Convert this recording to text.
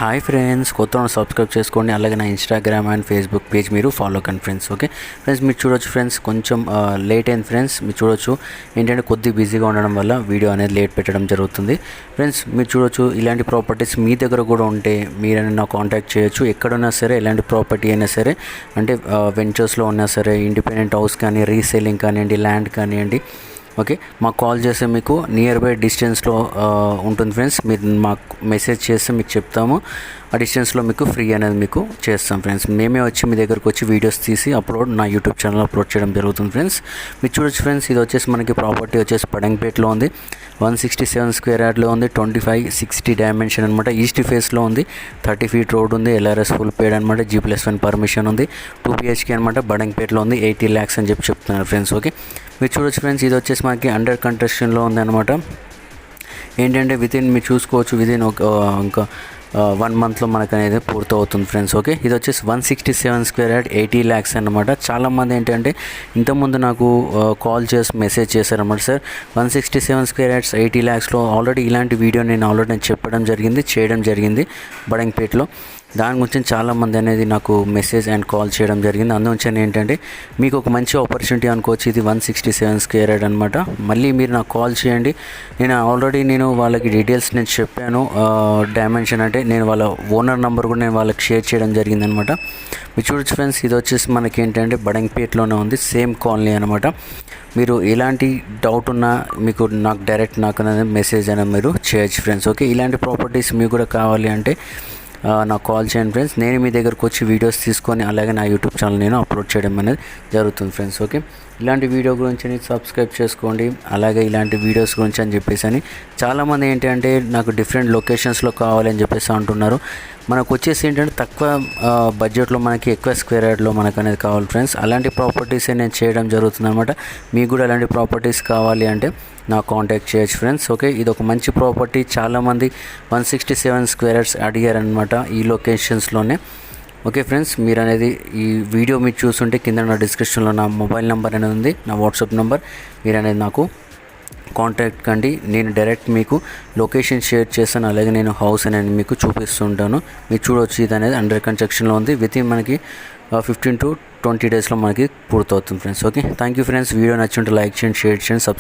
Hi friends, కొత్త subscribe చేసుకోండి. అలాగే నా ఇన్స్టాగ్రామ్ అండ్ ఫేస్బుక్ పేజ్ మీరు ఫాలో కండి ఫ్రెండ్స్. ఓకే ఫ్రెండ్స్, మీరు చూడొచ్చు ఫ్రెండ్స్, కొంచెం లేట్ అయింది ఫ్రెండ్స్. మీరు చూడొచ్చు ఏంటంటే కొద్దిగా బిజీగా ఉండడం వల్ల వీడియో అనేది లేట్ పెట్టడం జరుగుతుంది. ఫ్రెండ్స్, మీరు చూడొచ్చు ఇలాంటి ప్రాపర్టీస్ మీ దగ్గర కూడా ఉంటే మీరైనా నాకు కాంటాక్ట్ చేయొచ్చు. ఎక్కడున్నా సరే, ఎలాంటి ప్రాపర్టీ అయినా సరే, అంటే వెంచర్స్లో ఉన్నా సరే, ఇండిపెండెంట్ హౌస్ కానీ, రీసేలింగ్ కానివ్వండి, ల్యాండ్ కానివ్వండి, ఓకే మాకు కాల్ చేస్తే మీకు నియర్ బై డిస్టెన్స్లో ఉంటుంది ఫ్రెండ్స్. మీరు మాకు మెసేజ్ చేస్తే మీకు చెప్తాము. ఆ డిస్టెన్స్లో మీకు ఫ్రీ అనేది మీకు చేస్తాం ఫ్రెండ్స్. మేమే వచ్చి మీ దగ్గరకు వచ్చి వీడియోస్ తీసి నా యూట్యూబ్ ఛానల్ అప్లోడ్ చేయడం జరుగుతుంది ఫ్రెండ్స్. మీరు చూడొచ్చు ఫ్రెండ్స్, ఇది వచ్చేసి మనకి ప్రాపర్టీ వచ్చేసి పడంగపేటలో ఉంది. 167 స్క్వేర్ యార్డ్లో ఉంది. 25/60 డైమెన్షన్ అనమాట. ఈస్ట్ ఫేస్లో ఉంది. 30 ఫీట్ రోడ్ ఉంది. LRS ఫుల్ పేడ్ అనమాట. G+1 పర్మిషన్ ఉంది. 2 BHK అనమాట. బడంగపేటలో ఉంది. 80 lakhs అని చెప్తున్నారు ఫ్రెండ్స్. ఓకే, మీరు చూడొచ్చు ఫ్రెండ్స్, ఇది వచ్చేసి మనకి అండర్ కన్స్ట్రక్షన్లో ఉంది అనమాట. ఏంటంటే మీరు చూసుకోవచ్చు, ఇంకా 1 monthలో మనకు అనేది పూర్తవుతుంది ఫ్రెండ్స్. ఓకే, ఇది వచ్చేసి 167 స్క్వేర్ యార్డ్ 80 lakhs అనమాట. చాలామంది ఏంటంటే ఇంతకుముందు నాకు కాల్ చేసి మెసేజ్ చేశారన్నమాట. సార్, 167 స్క్వేర్ యార్డ్స్ 80 lakhsలో ఆల్రెడీ ఇలాంటి వీడియో నేను చేయడం జరిగింది బడంగపేటలో. దాని గురించి చాలామంది అనేది నాకు మెసేజ్ అండ్ కాల్ చేయడం జరిగింది. అందువల్ల ఏంటంటే మీకు ఒక మంచి ఆపర్చునిటీ అనుకోవచ్చు. ఇది 167 స్క్వేర్ యార్డ్ అనమాట. మళ్ళీ మీరు నాకు కాల్ చేయండి. నేను వాళ్ళకి డీటెయిల్స్ చెప్పాను. డైమెన్షన్ అంటే నేను వాళ్ళ ఓనర్ నెంబర్ కూడా వాళ్ళకి షేర్ చేయడం జరిగింది అనమాట. మీరు చూడొచ్చు ఫ్రెండ్స్, ఇది వచ్చేసి మనకి ఏంటంటే బడంగపేటలోనే ఉంది. సేమ్ కాలనీ అనమాట. మీరు ఎలాంటి డౌట్ ఉన్నా నాకు అనేది మెసేజ్ అనేది మీరు చేయొచ్చు ఫ్రెండ్స్. ఓకే, ఇలాంటి ప్రాపర్టీస్ మీకు కూడా కావాలి అంటే నాకు కాల్ చేయండి ఫ్రెండ్స్. నేను మీ దగ్గరకు వచ్చి వీడియోస్ తీసుకొని అలాగే నా యూట్యూబ్ ఛానల్ నేను అప్లోడ్ చేయడం అనేది జరుగుతుంది ఫ్రెండ్స్. ఓకే, ఇలాంటి వీడియో గురించి సబ్స్క్రైబ్ చేసుకోండి. అలాగే ఇలాంటి వీడియోస్ గురించి అని చెప్పేసి చాలామంది ఏంటంటే నాకు డిఫరెంట్ లొకేషన్స్లో కావాలని చెప్పేసి అంటున్నారు. మనకు వచ్చేసి ఏంటంటే తక్కువ బడ్జెట్లో మనకి ఎక్కువ స్క్వేర్ యార్డ్లో మనకు అనేది కావాలి ఫ్రెండ్స్. అలాంటి ప్రాపర్టీసే నేను చేయడం జరుగుతుంది అనమాట. మీకు కూడా అలాంటి ప్రాపర్టీస్ కావాలి అంటే నాకు కాంటాక్ట్ చేయొచ్చు ఫ్రెండ్స్. ఓకే, ఇది ఒక మంచి ప్రాపర్టీ. చాలామంది 167 స్క్వేర్ యార్డ్స్ అడిగారనమాట ఈ లొకేషన్స్లోనే. ఓకే ఫ్రెండ్స్, మీరు అనేది ఈ వీడియో మీరు చూస్తుంటే కింద నా డిస్క్రిప్షన్లో నా మొబైల్ నెంబర్ అనేది ఉంది, నా వాట్సాప్ నెంబర్. మీరు అనేది నాకు కాంటాక్ట్ కండి. నేను డైరెక్ట్ మీకు లొకేషన్ షేర్ చేస్తాను. అలాగే నేను హౌస్ అనేది మీకు చూపిస్తుంటాను. మీరు చూడవచ్చు, ఇది అనేది అండర్ కన్స్ట్రక్షన్లో ఉంది. మనకి 15 to 20 daysలో మనకి పూర్తవుతుంది friends. Okay, thank you friends. Video నచ్చుంటే లైక్ చేయండి, షేర్ చేయండి, సబ్స్క్రైబ్